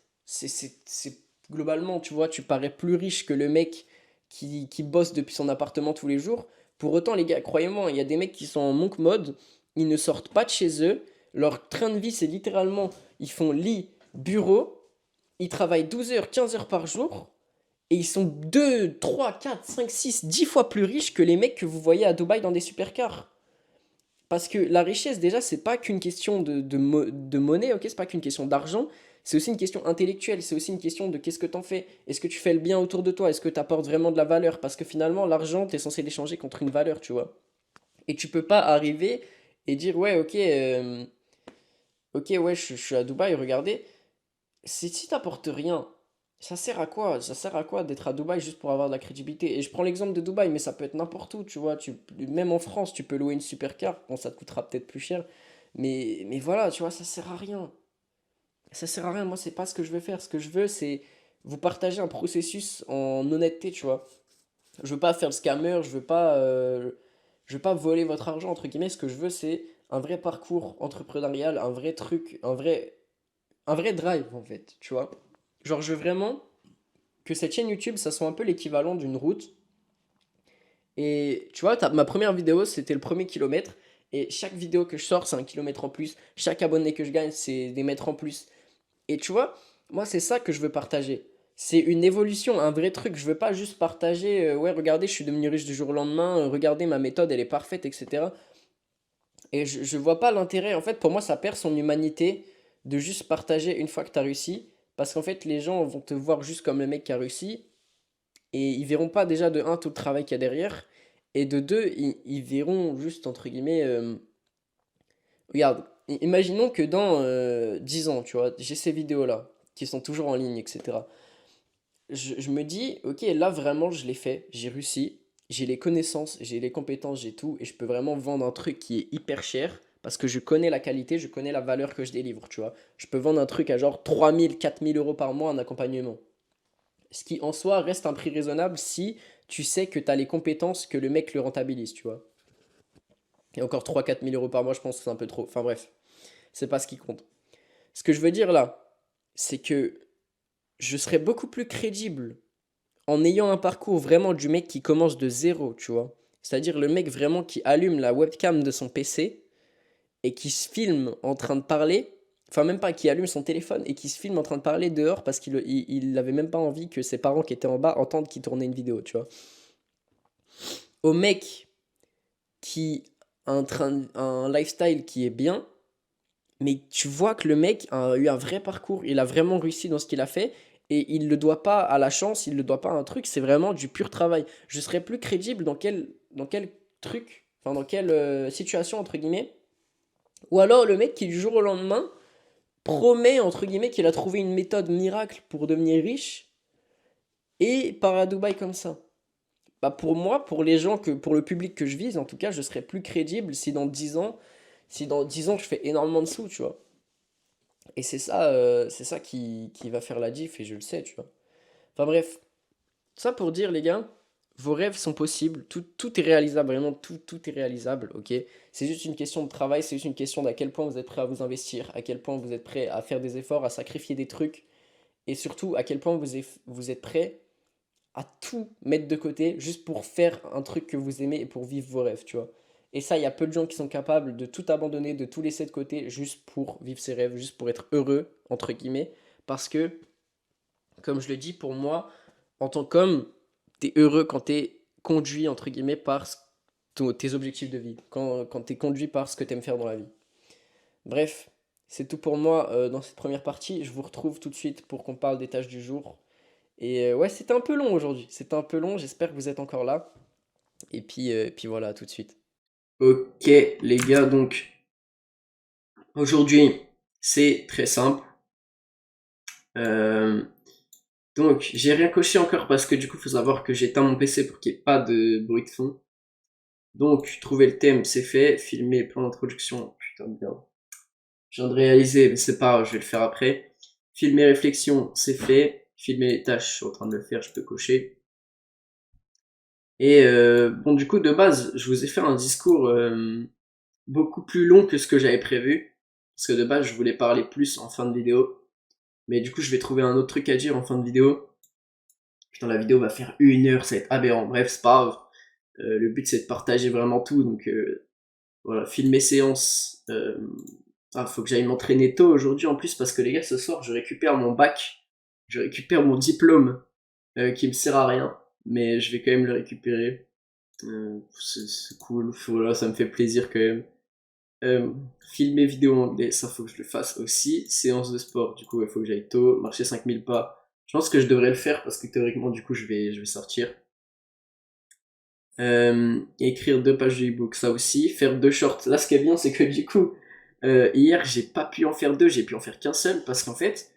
globalement, tu vois, tu parais plus riche que le mec qui bosse depuis son appartement tous les jours. Pour autant, les gars, croyez-moi, il y a des mecs qui sont en monk mode, ils ne sortent pas de chez eux. Leur train de vie, c'est littéralement, ils font lit, bureau, ils travaillent 12 heures, 15 heures par jour, Et ils sont 2, 3, 4, 5, 6, 10 fois plus riches que les mecs que vous voyez à Dubaï dans des supercars. Parce que la richesse, déjà, c'est pas qu'une question de monnaie, ok? C'est pas qu'une question d'argent. C'est aussi une question intellectuelle. C'est aussi une question de qu'est-ce que t'en fais. Est-ce que tu fais le bien autour de toi? Est-ce que t'apportes vraiment de la valeur? Parce que finalement, l'argent, t'es censé l'échanger contre une valeur, tu vois. Et tu peux pas arriver et dire, ouais, ok, ok, ouais, je suis à Dubaï, regardez. Si t'apportes rien, ça sert à quoi? Ça sert à quoi d'être à Dubaï juste pour avoir de la crédibilité? Et je prends l'exemple de Dubaï, mais ça peut être n'importe où, tu vois. Même en France, tu peux louer une supercar. Bon, ça te coûtera peut-être plus cher. Mais voilà, tu vois, ça sert à rien. Ça sert à rien. Moi, c'est pas ce que je veux faire. Ce que je veux, c'est vous partager un processus en honnêteté, tu vois. Je veux pas faire le scammer, je veux pas voler votre argent, entre guillemets. Ce que je veux, c'est un vrai parcours entrepreneurial, un vrai truc, un vrai drive, en fait, tu vois. Genre, je veux vraiment que cette chaîne YouTube, ça soit un peu l'équivalent d'une route. Et tu vois, ma première vidéo, c'était le premier kilomètre. Et chaque vidéo que je sors, c'est un kilomètre en plus. Chaque abonné que je gagne, c'est des mètres en plus. Et tu vois, moi, c'est ça que je veux partager. C'est une évolution, un vrai truc. Je veux pas juste partager, ouais, regardez, je suis devenu riche du jour au lendemain, regardez, ma méthode, elle est parfaite, etc. Et je vois pas l'intérêt. En fait, pour moi, ça perd son humanité de juste partager une fois que tu as réussi. Parce qu'en fait, les gens vont te voir juste comme le mec qui a réussi. Et ils verront pas déjà de un tout le travail qu'il y a derrière. Et de deux, ils verront juste, entre guillemets, regarde, imaginons que dans 10 ans, tu vois, j'ai ces vidéos-là, qui sont toujours en ligne, etc. Je me dis, ok, là vraiment, je l'ai fait, j'ai réussi, j'ai les connaissances, j'ai les compétences, j'ai tout, et je peux vraiment vendre un truc qui est hyper cher, parce que je connais la qualité, je connais la valeur que je délivre, tu vois. Je peux vendre un truc à genre 3 000, 4 000 € par mois en accompagnement. Ce qui en soi reste un prix raisonnable si tu sais que tu as les compétences que le mec le rentabilise, tu vois. Et encore 3 000, 4 000 € par mois, je pense que c'est un peu trop. Enfin bref, c'est pas ce qui compte. Ce que je veux dire là, c'est que je serais beaucoup plus crédible en ayant un parcours vraiment du mec qui commence de zéro, tu vois. C'est-à-dire le mec vraiment qui allume la webcam de son PC et qui se filme en train de parler, enfin même pas, qui allume son téléphone et qui se filme en train de parler dehors parce qu'il avait même pas envie que ses parents qui étaient en bas entendent qu'il tournait une vidéo, tu vois. Au mec qui a un lifestyle qui est bien, mais tu vois que le mec a eu un vrai parcours, il a vraiment réussi dans ce qu'il a fait, et il ne le doit pas à la chance, il ne le doit pas à un truc, c'est vraiment du pur travail. Je serais plus crédible dans quel truc, enfin dans quelle situation, entre guillemets, ou alors le mec qui du jour au lendemain promet, entre guillemets, qu'il a trouvé une méthode miracle pour devenir riche, et part à Dubaï comme ça. Bah pour moi, pour les gens pour le public que je vise, en tout cas, je serais plus crédible si dans 10 ans je fais énormément de sous, tu vois. Et c'est ça qui va faire la diff, et je le sais, tu vois. Enfin bref, ça pour dire, les gars, vos rêves sont possibles, tout est réalisable, vraiment, tout est réalisable, ok? C'est juste une question de travail, c'est juste une question d'à quel point vous êtes prêt à vous investir, à quel point vous êtes prêt à faire des efforts, à sacrifier des trucs, et surtout à quel point vous êtes prêt à tout mettre de côté juste pour faire un truc que vous aimez et pour vivre vos rêves, tu vois. Et ça, il y a peu de gens qui sont capables de tout abandonner, de tout laisser de côté juste pour vivre ses rêves, juste pour être heureux, entre guillemets. Parce que, comme je le dis, pour moi, en tant qu'homme, t'es heureux quand t'es conduit, entre guillemets, par tes objectifs de vie, quand t'es conduit par ce que t'aimes faire dans la vie. Bref, c'est tout pour moi dans cette première partie. Je vous retrouve tout de suite pour qu'on parle des tâches du jour. Et ouais, c'était un peu long aujourd'hui. C'était un peu long, j'espère que vous êtes encore là. Et puis voilà, à tout de suite. Ok, les gars, donc aujourd'hui, c'est très simple. Euh, donc, j'ai rien coché encore parce que du coup, faut savoir que j'éteins mon PC pour qu'il n'y ait pas de bruit de fond. Donc, trouver le thème, c'est fait. Filmer, plan d'introduction, putain de merde. Je viens de réaliser, mais c'est pas grave, je vais le faire après. Filmer réflexion, c'est fait. Filmer les tâches, je suis en train de le faire, je peux cocher. Et bon, du coup, de base, je vous ai fait un discours beaucoup plus long que ce que j'avais prévu. Parce que de base, je voulais parler plus en fin de vidéo. Mais du coup, je vais trouver un autre truc à dire en fin de vidéo. Putain, la vidéo va faire 1 heure, ça va être aberrant. Bref, c'est pas grave. Le but, c'est de partager vraiment tout. Donc voilà, filmer séance. Faut que j'aille m'entraîner tôt aujourd'hui en plus parce que les gars, ce soir, je récupère mon bac. Je récupère mon diplôme. qui me sert à rien, mais je vais quand même le récupérer. C'est cool, voilà, ça me fait plaisir quand même. Filmer vidéo en anglais, ça faut que je le fasse aussi. Séance de sport, du coup, il faut que j'aille tôt, marcher 5000 pas. Je pense que je devrais le faire parce que théoriquement, du coup, je vais sortir. Écrire 2 pages de e-book, ça aussi. Faire 2 shorts. Là, ce qui est bien, c'est que du coup, hier, j'ai pas pu en faire 2, j'ai pu en faire qu'un seul parce qu'en fait,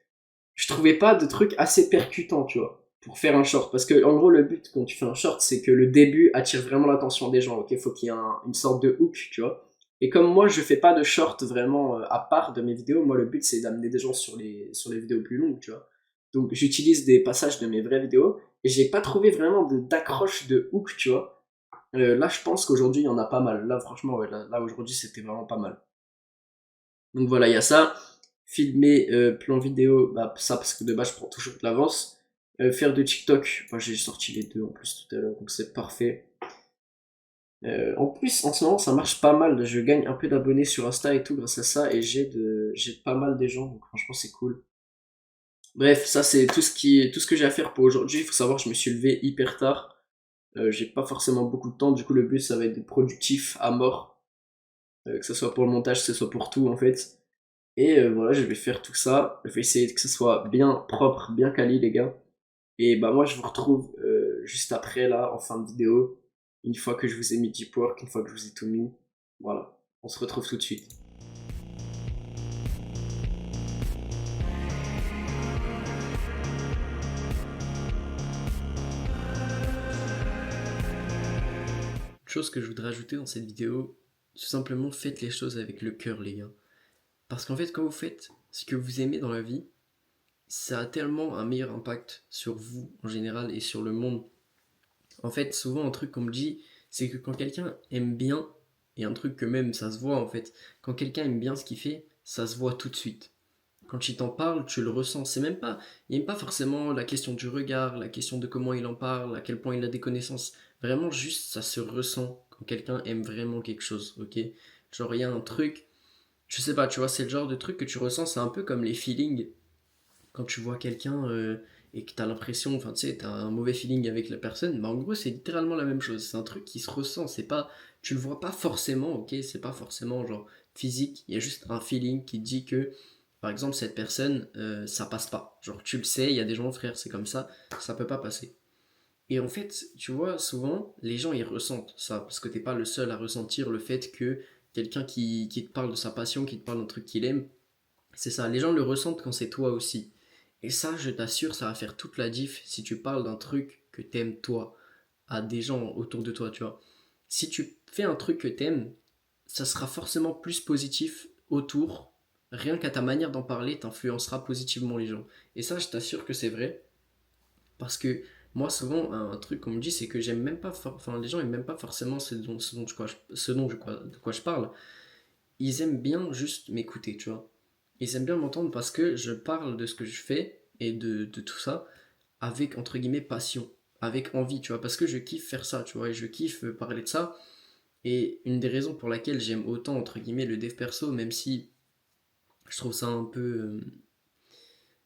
je trouvais pas de trucs assez percutants, tu vois, pour faire un short. Parce que, en gros, le but quand tu fais un short, c'est que le début attire vraiment l'attention des gens, ok? Faut qu'il y ait une sorte de hook, tu vois. Et comme moi, je fais pas de short vraiment à part de mes vidéos, moi, le but, c'est d'amener des gens sur les vidéos plus longues, tu vois. Donc, j'utilise des passages de mes vraies vidéos et j'ai pas trouvé vraiment d'accroche de hook, tu vois. Là, je pense qu'aujourd'hui, il y en a pas mal. Là, franchement, ouais, là aujourd'hui, c'était vraiment pas mal. Donc voilà, il y a ça. Filmer plan vidéo, bah, ça parce que de base je prends toujours de l'avance. Faire de TikTok, moi j'ai sorti les deux en plus tout à l'heure, donc c'est parfait. En plus, en ce moment ça marche pas mal. Je gagne un peu d'abonnés sur Insta et tout grâce à ça, et j'ai pas mal de gens, donc franchement c'est cool. Bref, ça c'est tout ce que j'ai à faire pour aujourd'hui. Il faut savoir, je me suis levé hyper tard. J'ai pas forcément beaucoup de temps, du coup le but ça va être d'être productif à mort, que ce soit pour le montage, que ce soit pour tout en fait. Et voilà, je vais faire tout ça. Je vais essayer que ce soit bien propre, bien quali, les gars. Et bah, moi, je vous retrouve juste après, là, en fin de vidéo. Une fois que je vous ai mis deep work, une fois que je vous ai tout mis. Voilà, on se retrouve tout de suite. Chose que je voudrais ajouter dans cette vidéo, tout simplement faites les choses avec le cœur, les gars. Parce qu'en fait, quand vous faites ce que vous aimez dans la vie, ça a tellement un meilleur impact sur vous en général et sur le monde. En fait, souvent, un truc qu'on me dit, c'est que quand quelqu'un aime bien, et un truc que même ça se voit en fait, quand quelqu'un aime bien ce qu'il fait, ça se voit tout de suite. Quand il t'en parle, tu le ressens. C'est même pas, il n'y a pas forcément la question du regard, la question de comment il en parle, à quel point il a des connaissances. Vraiment, juste, ça se ressent quand quelqu'un aime vraiment quelque chose, ok? Genre, il y a un truc, je sais pas, tu vois, c'est le genre de truc que tu ressens, c'est un peu comme les feelings quand tu vois quelqu'un et que tu as l'impression, enfin tu sais, tu as un mauvais feeling avec la personne, bah en gros c'est littéralement la même chose. C'est un truc qui se ressent, c'est pas, tu le vois pas forcément, ok, c'est pas forcément genre physique, il y a juste un feeling qui te dit que, par exemple, cette personne, ça passe pas. Genre tu le sais, il y a des gens, frère, c'est comme ça peut pas passer. Et en fait, tu vois, souvent, les gens ils ressentent ça, parce que t'es pas le seul à ressentir le fait que quelqu'un qui te parle de sa passion, qui te parle d'un truc qu'il aime, c'est ça, les gens le ressentent quand c'est toi aussi. Et ça, je t'assure, ça va faire toute la diff si tu parles d'un truc que t'aimes toi à des gens autour de toi, tu vois. Si tu fais un truc que t'aimes, ça sera forcément plus positif autour. Rien qu'à ta manière d'en parler, t'influencera positivement les gens. Et ça, je t'assure que c'est vrai. Parce que moi, souvent, un truc qu'on me dit, c'est que j'aime même pas, enfin, les gens aiment même pas forcément de quoi je parle. Ils aiment bien juste m'écouter, tu vois. Ils aiment bien m'entendre parce que je parle de ce que je fais et de tout ça avec, entre guillemets, passion, avec envie, tu vois, parce que je kiffe faire ça, tu vois, et je kiffe parler de ça. Et une des raisons pour laquelle j'aime autant, entre guillemets, le dev perso, même si je trouve ça un peu...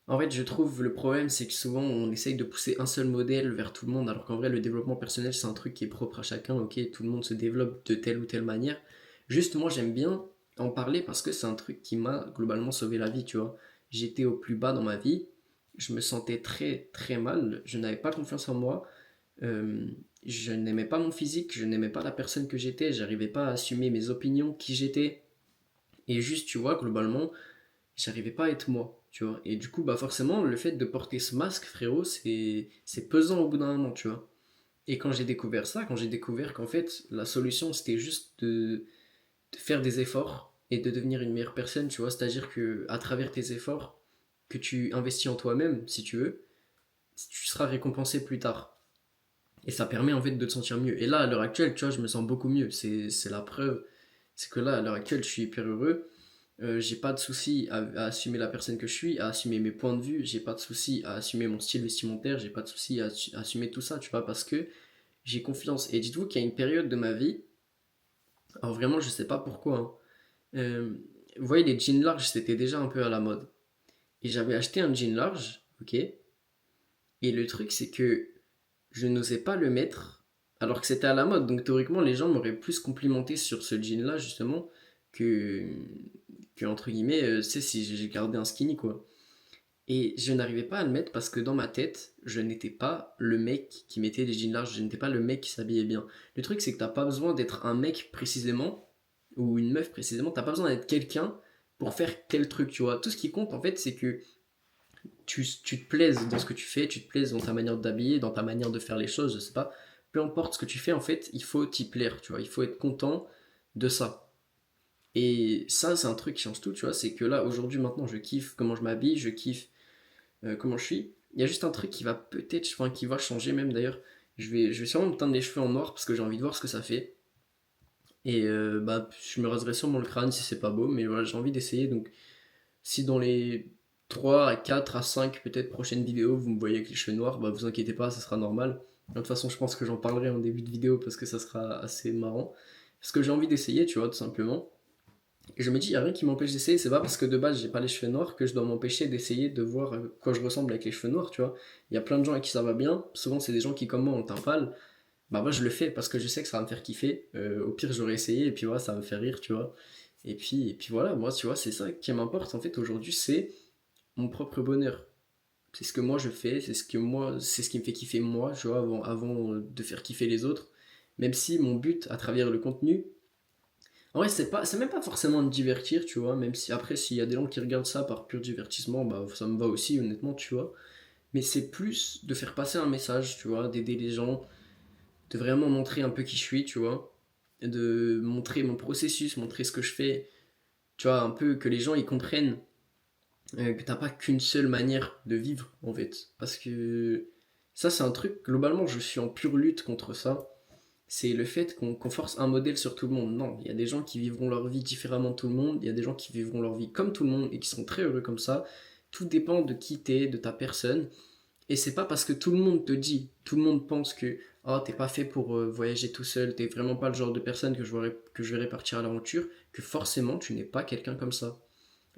En fait, je trouve le problème, c'est que souvent on essaye de pousser un seul modèle vers tout le monde, alors qu'en vrai, le développement personnel, c'est un truc qui est propre à chacun, ok, tout le monde se développe de telle ou telle manière. Juste, moi, j'aime bien en parler parce que c'est un truc qui m'a globalement sauvé la vie, tu vois. J'étais au plus bas dans ma vie, je me sentais très très mal, je n'avais pas confiance en moi, euh, je n'aimais pas mon physique, je n'aimais pas la personne que j'étais, j'arrivais pas à assumer mes opinions, qui j'étais, et juste, tu vois, globalement, j'arrivais pas à être moi, tu vois. Et du coup, bah forcément, le fait de porter ce masque, frérot, c'est pesant au bout d'un moment, tu vois. Et quand j'ai découvert ça, quand j'ai découvert qu'en fait, la solution, c'était juste de faire des efforts et de devenir une meilleure personne, tu vois. C'est-à-dire que à travers tes efforts que tu investis en toi-même, si tu veux, tu seras récompensé plus tard. Et ça permet en fait de te sentir mieux. Et là, à l'heure actuelle, tu vois, je me sens beaucoup mieux. C'est la preuve. C'est que là, à l'heure actuelle, je suis hyper heureux. J'ai pas de souci à assumer la personne que je suis, à assumer mes points de vue, j'ai pas de souci à assumer mon style vestimentaire, j'ai pas de souci à assumer tout ça, tu vois, parce que j'ai confiance. Et dites-vous qu'il y a une période de ma vie, alors vraiment je sais pas pourquoi, hein, euh, vous voyez les jeans larges c'était déjà un peu à la mode. Et j'avais acheté un jean large, ok, Et le truc, c'est que je n'osais pas le mettre alors que c'était à la mode. Donc théoriquement, les gens m'auraient plus complimenté sur ce jean-là, justement, que, que entre guillemets, tu sais, si j'ai gardé un skinny, quoi. Et je n'arrivais pas à le mettre parce que dans ma tête, je n'étais pas le mec qui mettait des jeans larges, je n'étais pas le mec qui s'habillait bien. Le truc, c'est que t'as pas besoin d'être un mec précisément, ou une meuf précisément, t'as pas besoin d'être quelqu'un pour faire tel truc, tu vois. Tout ce qui compte, en fait, c'est que tu te plaises dans ce que tu fais, tu te plaises dans ta manière d'habiller, dans ta manière de faire les choses, je sais pas. Peu importe ce que tu fais, en fait, il faut t'y plaire, tu vois. Il faut être content de ça. Et ça, c'est un truc qui change tout, tu vois. C'est que là, aujourd'hui, maintenant, je kiffe comment je m'habille, je kiffe comment je suis. Il y a juste un truc qui va peut-être, enfin, qui va changer même d'ailleurs. Je vais sûrement me teindre les cheveux en noir parce que j'ai envie de voir ce que ça fait. Et bah, je me raserai sûrement le crâne si c'est pas beau, mais voilà, j'ai envie d'essayer. Donc, si dans les 3 à 4 à 5 peut-être prochaines vidéos, vous me voyez avec les cheveux noirs, bah vous inquiétez pas, ça sera normal. De toute façon, je pense que j'en parlerai en début de vidéo parce que ça sera assez marrant. Parce que j'ai envie d'essayer, tu vois, tout simplement. Et je me dis, il n'y a rien qui m'empêche d'essayer, c'est pas parce que de base j'ai pas les cheveux noirs que je dois m'empêcher d'essayer de voir quoi je ressemble avec les cheveux noirs, tu vois. Il y a plein de gens à qui ça va bien, souvent c'est des gens qui comme moi ont le teint pâle, bah moi je le fais parce que je sais que ça va me faire kiffer. Au pire j'aurais essayé et puis voilà, ça va me faire rire, tu vois. Et puis voilà, moi tu vois, c'est ça qui m'importe en fait aujourd'hui, c'est mon propre bonheur. C'est ce que moi je fais, c'est ce qui me fait kiffer moi, tu vois, avant de faire kiffer les autres. Même si mon but à travers le contenu, en vrai, c'est même pas forcément de divertir, tu vois, même si après, s'il y a des gens qui regardent ça par pur divertissement, bah ça me va aussi, honnêtement, tu vois. Mais c'est plus de faire passer un message, tu vois, d'aider les gens, de vraiment montrer un peu qui je suis, tu vois, de montrer mon processus, montrer ce que je fais, tu vois, un peu que les gens ils comprennent que t'as pas qu'une seule manière de vivre, en fait. Parce que ça, c'est un truc, globalement, je suis en pure lutte contre ça, c'est le fait qu'on force un modèle sur tout le monde. Non, il y a des gens qui vivront leur vie différemment de tout le monde, il y a des gens qui vivront leur vie comme tout le monde et qui seront très heureux comme ça. Tout dépend de qui t'es, de ta personne. Et c'est pas parce que tout le monde te dit, tout le monde pense que oh, t'es pas fait pour voyager tout seul, t'es vraiment pas le genre de personne que je verrais partir à l'aventure, que forcément tu n'es pas quelqu'un comme ça.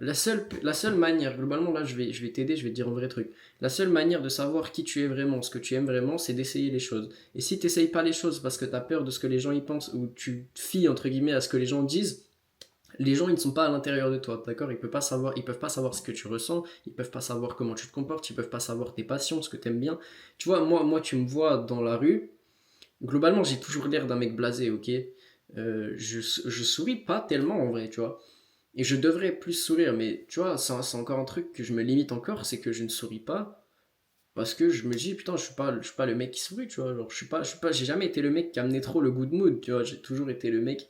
La seule manière, globalement là je vais t'aider, je vais te dire un vrai truc. La seule manière de savoir qui tu es vraiment, ce que tu aimes vraiment, c'est d'essayer les choses. Et si tu n'essayes pas les choses parce que tu as peur de ce que les gens y pensent, ou tu te fies entre guillemets à ce que les gens disent, les gens ils ne sont pas à l'intérieur de toi, d'accord? Ils peuvent pas savoir ce que tu ressens, ils peuvent pas savoir comment tu te comportes, ils peuvent pas savoir tes passions, ce que tu aimes bien. Tu vois, moi tu me vois dans la rue, globalement j'ai toujours l'air d'un mec blasé, ok? Je souris pas tellement en vrai, tu vois. Et je devrais plus sourire, mais tu vois, c'est encore un truc que je me limite encore, c'est que je ne souris pas parce que je me dis, putain, je suis pas le mec qui sourit, tu vois. Genre, j'ai jamais été le mec qui amenait trop le good mood, tu vois. J'ai toujours été le mec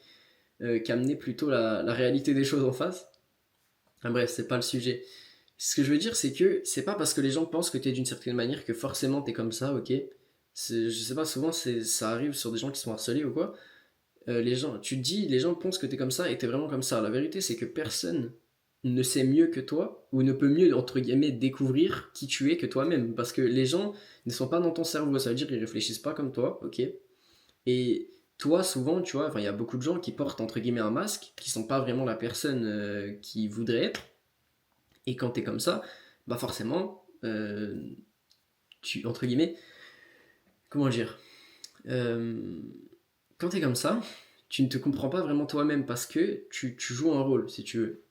qui amenait plutôt la réalité des choses en face. Enfin, bref, c'est pas le sujet. Ce que je veux dire, c'est que c'est pas parce que les gens pensent que t'es d'une certaine manière que forcément t'es comme ça, ok. Je sais pas, souvent ça arrive sur des gens qui sont harcelés ou quoi. Tu te dis, les gens pensent que t'es comme ça et t'es vraiment comme ça. La vérité, c'est que personne ne sait mieux que toi ou ne peut mieux, entre guillemets, découvrir qui tu es que toi-même. Parce que les gens ne sont pas dans ton cerveau, ça veut dire qu'ils réfléchissent pas comme toi, ok. Et toi, souvent, tu vois, enfin, il y a beaucoup de gens qui portent, entre guillemets, un masque, qui sont pas vraiment la personne qu'ils voudraient être. Et quand t'es comme ça, bah forcément, entre guillemets, comment dire, euh, quand t'es comme ça, tu ne te comprends pas vraiment toi-même parce que tu joues un rôle, si tu veux.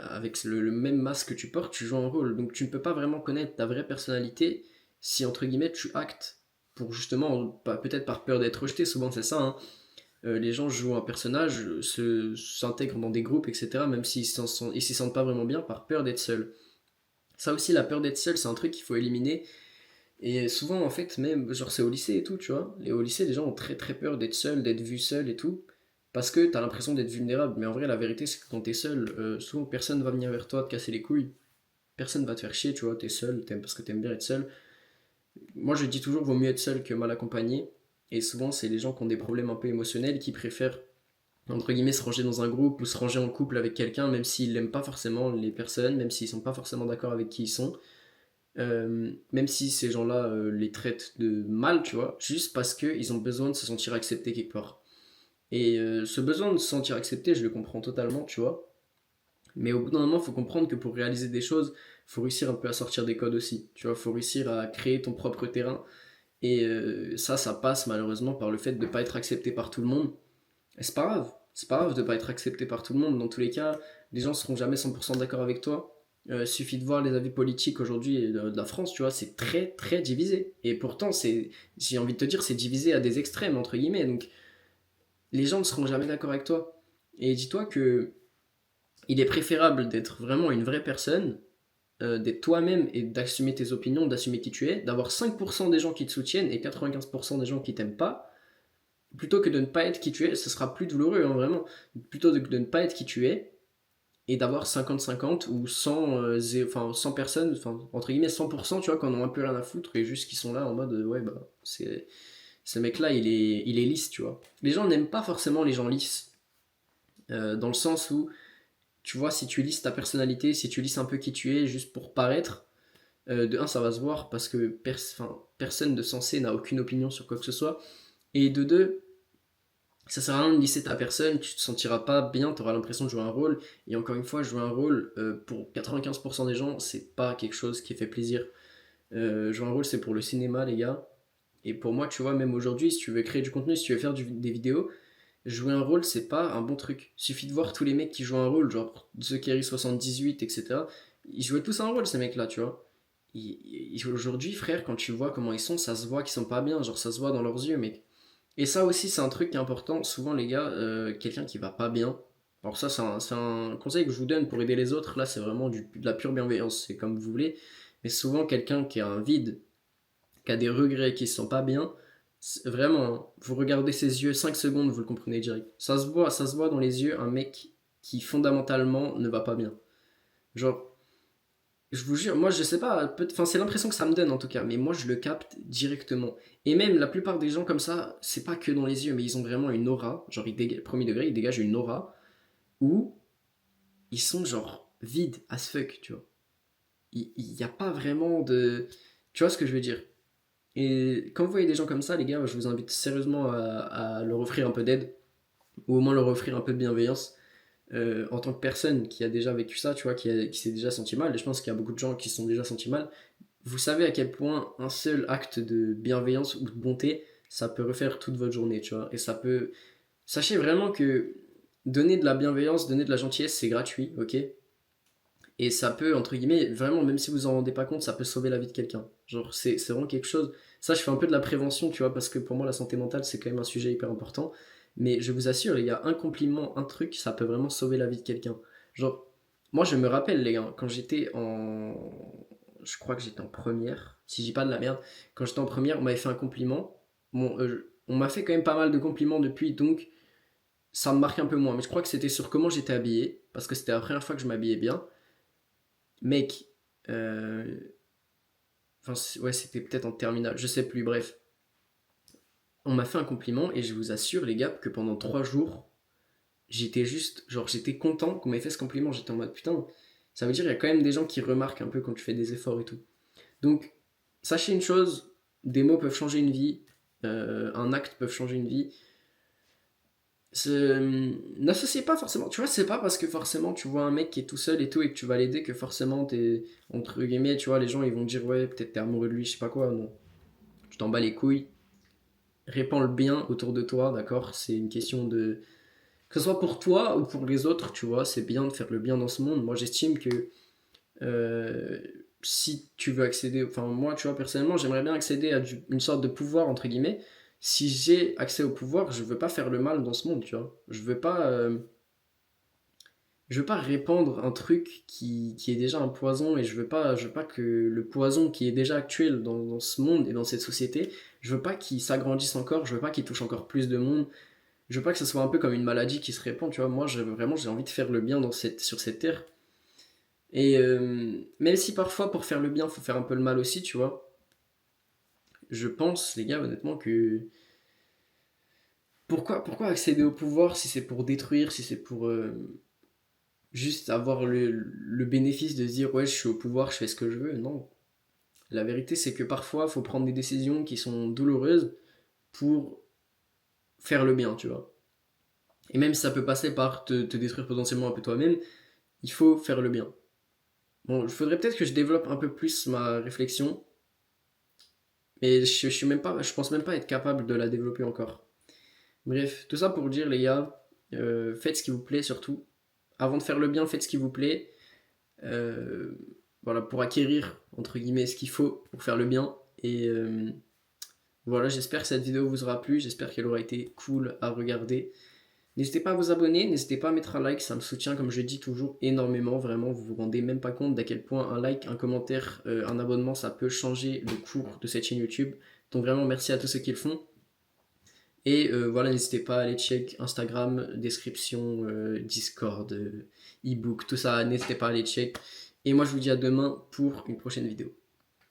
Avec le même masque que tu portes, tu joues un rôle. Donc tu ne peux pas vraiment connaître ta vraie personnalité si, entre guillemets, tu actes pour justement, peut-être par peur d'être rejeté, souvent c'est ça, hein. Les gens jouent un personnage, s'intègrent dans des groupes, etc., même ils s'y sentent pas vraiment bien par peur d'être seul. Ça aussi, la peur d'être seul, c'est un truc qu'il faut éliminer. Et souvent, en fait, même, genre, c'est au lycée et tout, tu vois. Et au lycée, les gens ont très très peur d'être seul, d'être vu seul et tout. Parce que t'as l'impression d'être vulnérable. Mais en vrai, la vérité, c'est que quand t'es seul, souvent personne va venir vers toi te casser les couilles. Personne va te faire chier, tu vois. T'es seul, parce que t'aimes bien être seul. Moi, je dis toujours, vaut mieux être seul que mal accompagné. Et souvent, c'est les gens qui ont des problèmes un peu émotionnels qui préfèrent, entre guillemets, se ranger dans un groupe ou se ranger en couple avec quelqu'un, même s'ils n'aiment pas forcément les personnes, même s'ils sont pas forcément d'accord avec qui ils sont. Même si ces gens-là les traitent de mal, tu vois, juste parce qu'ils ont besoin de se sentir acceptés quelque part. Et ce besoin de se sentir accepté, je le comprends totalement, tu vois. Mais au bout d'un moment, il faut comprendre que pour réaliser des choses, il faut réussir un peu à sortir des codes aussi. Tu vois, il faut réussir à créer ton propre terrain. Et ça passe malheureusement par le fait de ne pas être accepté par tout le monde. Et c'est pas grave. C'est pas grave de ne pas être accepté par tout le monde. Dans tous les cas, les gens seront jamais 100% d'accord avec toi. Suffit de voir les avis politiques aujourd'hui de la France, tu vois, c'est très très divisé. Et pourtant, j'ai envie de te dire, c'est divisé à des extrêmes, entre guillemets. Donc, les gens ne seront jamais d'accord avec toi. Et dis-toi que il est préférable d'être vraiment une vraie personne, d'être toi-même et d'assumer tes opinions, d'assumer qui tu es, d'avoir 5% des gens qui te soutiennent et 95% des gens qui t'aiment pas, plutôt que de ne pas être qui tu es. Ce sera plus douloureux, hein, vraiment. Plutôt de ne pas être qui tu es et d'avoir 50-50 ou 100, enfin, 100 personnes, enfin, entre guillemets 100%, tu vois, qu'on a un peu rien à foutre et juste qui sont là en mode ouais, bah, ce mec-là, il est lisse, tu vois. Les gens n'aiment pas forcément les gens lisses, dans le sens où, tu vois, si tu lisses ta personnalité, si tu lisses un peu qui tu es juste pour paraître, de un, ça va se voir parce que personne de sensé n'a aucune opinion sur quoi que ce soit. Et de deux, ça sert à rien de lisser ta personne, tu te sentiras pas bien, tu auras l'impression de jouer un rôle. Et encore une fois, jouer un rôle, pour 95% des gens, c'est pas quelque chose qui fait plaisir. Jouer un rôle, c'est pour le cinéma, les gars. Et pour moi, tu vois, même aujourd'hui, si tu veux créer du contenu, si tu veux faire des vidéos, jouer un rôle, c'est pas un bon truc. Il suffit de voir tous les mecs qui jouent un rôle, genre The Kerry 78, etc. Ils jouaient tous un rôle, ces mecs-là, tu vois. Aujourd'hui, frère, quand tu vois comment ils sont, ça se voit qu'ils sont pas bien, genre ça se voit dans leurs yeux, mec. Et ça aussi, c'est un truc qui est important. Souvent, les gars, quelqu'un qui va pas bien. Alors, ça, c'est un conseil que je vous donne pour aider les autres. Là, c'est vraiment de la pure bienveillance, c'est comme vous voulez. Mais souvent, quelqu'un qui a un vide, qui a des regrets, qui se sent pas bien, vraiment, hein, vous regardez ses yeux 5 secondes, vous le comprenez direct. Ça se voit dans les yeux un mec qui fondamentalement ne va pas bien. Genre, je vous jure, moi je sais pas, enfin c'est l'impression que ça me donne en tout cas, mais moi je le capte directement. Et même la plupart des gens comme ça, c'est pas que dans les yeux, mais ils ont vraiment une aura, genre premier degré, ils dégagent une aura où ils sont genre vides as fuck, tu vois. Il y a pas vraiment de. Tu vois ce que je veux dire? Et quand vous voyez des gens comme ça, les gars, je vous invite sérieusement à leur offrir un peu d'aide, ou au moins leur offrir un peu de bienveillance. En tant que personne qui a déjà vécu ça, tu vois, qui s'est déjà senti mal, et je pense qu'il y a beaucoup de gens qui se sont déjà sentis mal, vous savez à quel point un seul acte de bienveillance ou de bonté, ça peut refaire toute votre journée, tu vois. Et ça peut. Sachez vraiment que donner de la bienveillance, donner de la gentillesse, c'est gratuit, ok? Et ça peut, entre guillemets, vraiment, même si vous en rendez pas compte, ça peut sauver la vie de quelqu'un. Genre, c'est vraiment quelque chose. Ça, je fais un peu de la prévention, tu vois, parce que pour moi, la santé mentale, c'est quand même un sujet hyper important. Mais je vous assure, les gars, un compliment, un truc, ça peut vraiment sauver la vie de quelqu'un. Genre, moi, je me rappelle, les gars, quand j'étais en. Je crois que j'étais en première, si je dis pas de la merde. Quand j'étais en première, on m'avait fait un compliment. Bon, on m'a fait quand même pas mal de compliments depuis, donc ça me marque un peu moins. Mais je crois que c'était sur comment j'étais habillé, parce que c'était la première fois que je m'habillais bien. Mec, euh, enfin, ouais, c'était peut-être en terminale, je sais plus, bref. On m'a fait un compliment et je vous assure, les gars, que pendant 3 jours, j'étais juste, genre, j'étais content qu'on m'ait fait ce compliment. J'étais en mode putain, ça veut dire qu'il y a quand même des gens qui remarquent un peu quand tu fais des efforts et tout. Donc, sachez une chose, des mots peuvent changer une vie, un acte peut changer une vie. N'associez pas forcément, tu vois, c'est pas parce que forcément tu vois un mec qui est tout seul et tout et que tu vas l'aider que forcément t'es, entre guillemets, tu vois, les gens ils vont dire ouais, peut-être t'es amoureux de lui, je sais pas quoi, non. Tu t'en bats les couilles, répands le bien autour de toi, d'accord? C'est une question de. Que ce soit pour toi ou pour les autres, tu vois, c'est bien de faire le bien dans ce monde. Moi j'estime que euh, si tu veux accéder, enfin moi tu vois personnellement j'aimerais bien accéder à une sorte de pouvoir entre guillemets. Si j'ai accès au pouvoir, je veux pas faire le mal dans ce monde, tu vois. Je veux pas répandre un truc qui est déjà un poison et je veux pas que le poison qui est déjà actuel dans ce monde et dans cette société, je veux pas qu'il s'agrandisse encore, je veux pas qu'il touche encore plus de monde, je veux pas que ce soit un peu comme une maladie qui se répand, tu vois. Moi, vraiment, j'ai envie de faire le bien sur cette terre. Et même si parfois, pour faire le bien, faut faire un peu le mal aussi, tu vois, je pense, les gars, honnêtement, que pourquoi accéder au pouvoir si c'est pour détruire, si c'est pour juste avoir le bénéfice de se dire ouais je suis au pouvoir, je fais ce que je veux. Non. La vérité c'est que parfois il faut prendre des décisions qui sont douloureuses pour faire le bien, tu vois. Et même si ça peut passer par te détruire potentiellement un peu toi-même, il faut faire le bien. Bon, il faudrait peut-être que je développe un peu plus ma réflexion, mais je pense même pas être capable de la développer encore. Bref, tout ça pour dire, les gars, faites ce qui vous plaît surtout. Avant de faire le bien, faites ce qui vous plaît. Euh, voilà, pour acquérir, entre guillemets, ce qu'il faut pour faire le bien. Et voilà, j'espère que cette vidéo vous aura plu. J'espère qu'elle aura été cool à regarder. N'hésitez pas à vous abonner, n'hésitez pas à mettre un like, ça me soutient comme je dis toujours énormément, vraiment, vous vous rendez même pas compte d'à quel point un like, un commentaire, un abonnement, ça peut changer le cours de cette chaîne YouTube. Donc vraiment merci à tous ceux qui le font. Et voilà, n'hésitez pas à aller check Instagram, description, Discord, ebook, tout ça, n'hésitez pas à aller check. Et moi je vous dis à demain pour une prochaine vidéo.